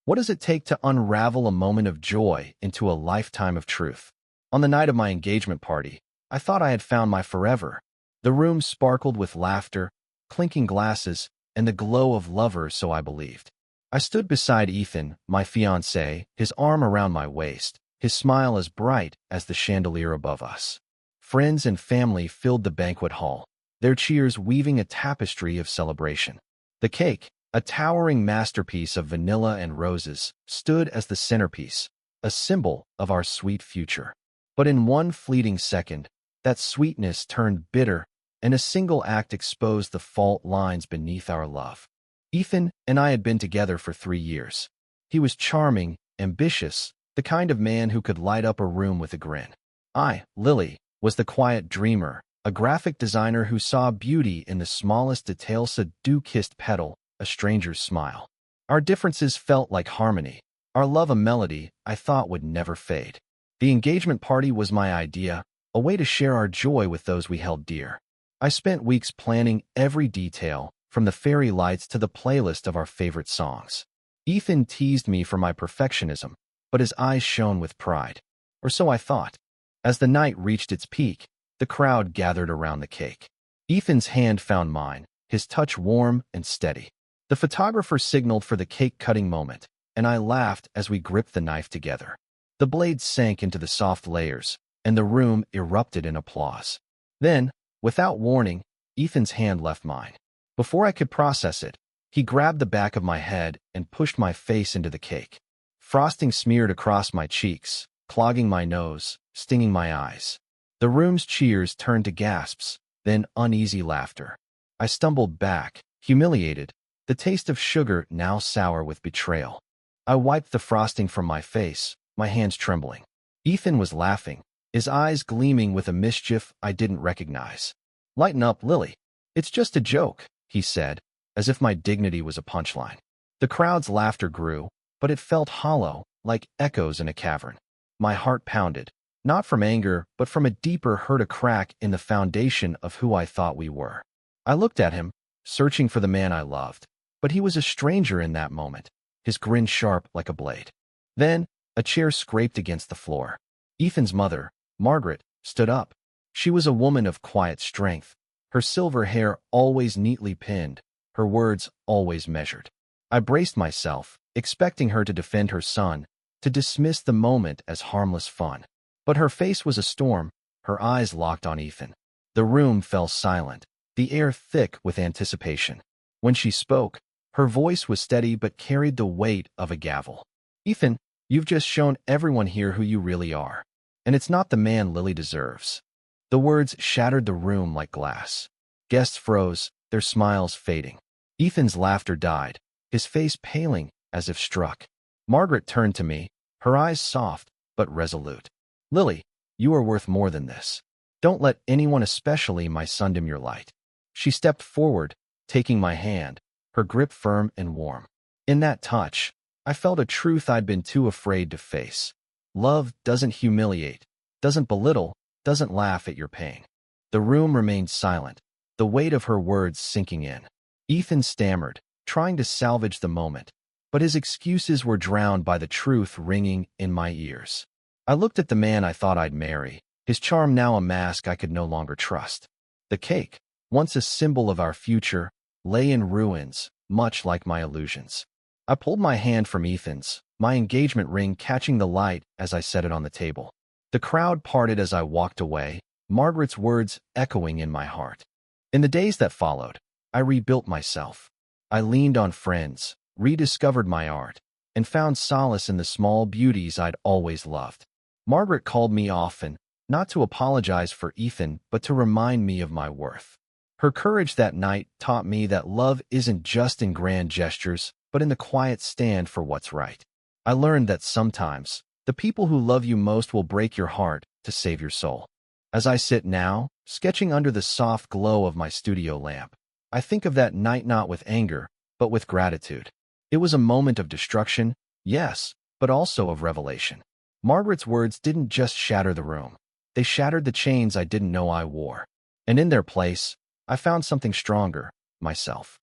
What does it take to unravel a moment of joy into a lifetime of truth? On the night of my engagement party, I thought I had found my forever. The room sparkled with laughter, clinking glasses, and the glow of lovers, so I believed. I stood beside Ethan, my fiancé, his arm around my waist, his smile as bright as the chandelier above us. Friends and family filled the banquet hall, their cheers weaving a tapestry of celebration. The cake, a towering masterpiece of vanilla and roses, stood as the centerpiece, a symbol of our sweet future. But in one fleeting second, that sweetness turned bitter, and a single act exposed the fault lines beneath our love. Ethan and I had been together for 3 years. He was charming, ambitious, the kind of man who could light up a room with a grin. I, Lily, was the quiet dreamer, a graphic designer who saw beauty in the smallest details, a dew-kissed petal, a stranger's smile. Our differences felt like harmony, our love a melody I thought would never fade. The engagement party was my idea, a way to share our joy with those we held dear. I spent weeks planning every detail, from the fairy lights to the playlist of our favorite songs. Ethan teased me for my perfectionism, but his eyes shone with pride. Or so I thought. As the night reached its peak, the crowd gathered around the cake. Ethan's hand found mine, his touch warm and steady. The photographer signaled for the cake-cutting moment, and I laughed as we gripped the knife together. The blade sank into the soft layers, and the room erupted in applause. Then, without warning, Ethan's hand left mine. Before I could process it, he grabbed the back of my head and pushed my face into the cake. Frosting smeared across my cheeks, clogging my nose, stinging my eyes. The room's cheers turned to gasps, then uneasy laughter. I stumbled back, humiliated, the taste of sugar now sour with betrayal. I wiped the frosting from my face, my hands trembling. Ethan was laughing, his eyes gleaming with a mischief I didn't recognize. "Lighten up, Lily. It's just a joke," he said, as if my dignity was a punchline. The crowd's laughter grew, but it felt hollow, like echoes in a cavern. My heart pounded, not from anger, but from a deeper hurt, a crack in the foundation of who I thought we were. I looked at him, searching for the man I loved, but he was a stranger in that moment, his grin sharp like a blade. Then, a chair scraped against the floor. Ethan's mother, Margaret, stood up. She was a woman of quiet strength, her silver hair always neatly pinned, her words always measured. I braced myself, expecting her to defend her son, to dismiss the moment as harmless fun. But her face was a storm, her eyes locked on Ethan. The room fell silent, the air thick with anticipation. When she spoke, her voice was steady but carried the weight of a gavel. "Ethan, you've just shown everyone here who you really are. And it's not the man Lily deserves." The words shattered the room like glass. Guests froze, their smiles fading. Ethan's laughter died, his face paling as if struck. Margaret turned to me, her eyes soft but resolute. "Lily, you are worth more than this. Don't let anyone, especially my son, dim your light." She stepped forward, taking my hand, her grip firm and warm. In that touch, I felt a truth I'd been too afraid to face. Love doesn't humiliate, doesn't belittle, doesn't laugh at your pain. The room remained silent, the weight of her words sinking in. Ethan stammered, trying to salvage the moment, but his excuses were drowned by the truth ringing in my ears. I looked at the man I thought I'd marry, his charm now a mask I could no longer trust. The cake, once a symbol of our future, lay in ruins, much like my illusions. I pulled my hand from Ethan's, my engagement ring catching the light as I set it on the table. The crowd parted as I walked away, Margaret's words echoing in my heart. In the days that followed, I rebuilt myself. I leaned on friends, rediscovered my art, and found solace in the small beauties I'd always loved. Margaret called me often, not to apologize for Ethan, but to remind me of my worth. Her courage that night taught me that love isn't just in grand gestures, but in the quiet stand for what's right. I learned that sometimes, the people who love you most will break your heart to save your soul. As I sit now, sketching under the soft glow of my studio lamp, I think of that night not with anger, but with gratitude. It was a moment of destruction, yes, but also of revelation. Margaret's words didn't just shatter the room. They shattered the chains I didn't know I wore. And in their place, I found something stronger, myself.